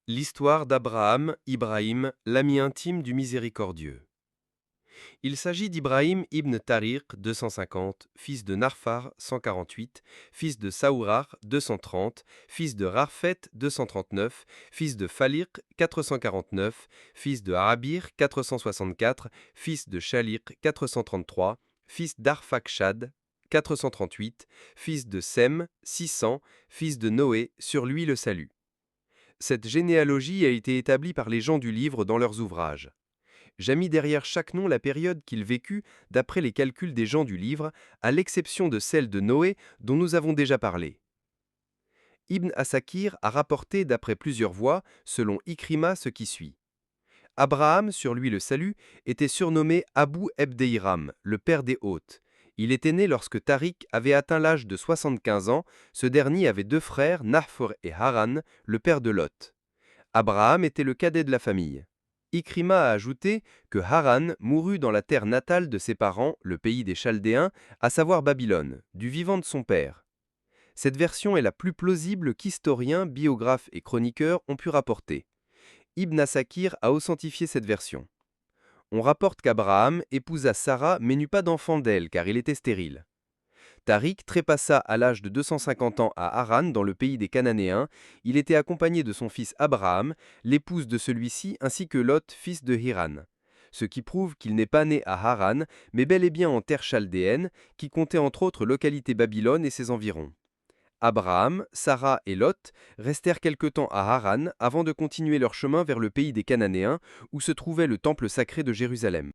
L'histoire d'Abraham, Ibrahim, l'ami intime du miséricordieux. Il s'agit d'Ibrahim ibn Tariq, 250, fils de Narfar, 148, fils de Saourar, 230, fils de Rarfet, 239, fils de Faliq, 449, fils de Abir, 464, fils de Shaliq, 433, fils d'Arphakshad, 438, fils de Sem, 600, fils de Noé, sur lui le salut. Cette généalogie a été établie par les gens du livre dans leurs ouvrages. J'ai mis derrière chaque nom la période qu'il vécut d'après les calculs des gens du livre, à l'exception de celle de Noé dont nous avons déjà parlé. Ibn Asakir a rapporté d'après plusieurs voies, selon Ikrima, ce qui suit. Abraham, sur lui le salut, était surnommé Abu Ebdeiram, le père des hôtes. Il était né lorsque Tariq avait atteint l'âge de 75 ans, ce dernier avait deux frères, Nahfor et Haran, le père de Lot. Abraham était le cadet de la famille. Ikrima a ajouté que Haran mourut dans la terre natale de ses parents, le pays des Chaldéens, à savoir Babylone, du vivant de son père. Cette version est la plus plausible qu'historiens, biographes et chroniqueurs ont pu rapporter. Ibn Asakir a authentifié cette version. On rapporte qu'Abraham épousa Sarah mais n'eut pas d'enfant d'elle car il était stérile. Tariq trépassa à l'âge de 250 ans à Haran dans le pays des Cananéens. Il était accompagné de son fils Abraham, l'épouse de celui-ci ainsi que Lot, fils de Hiran. Ce qui prouve qu'il n'est pas né à Haran, mais bel et bien en terre chaldéenne, qui comptait entre autres localité Babylone et ses environs. Abraham, Sarah et Lot restèrent quelque temps à Haran avant de continuer leur chemin vers le pays des Cananéens, où se trouvait le temple sacré de Jérusalem.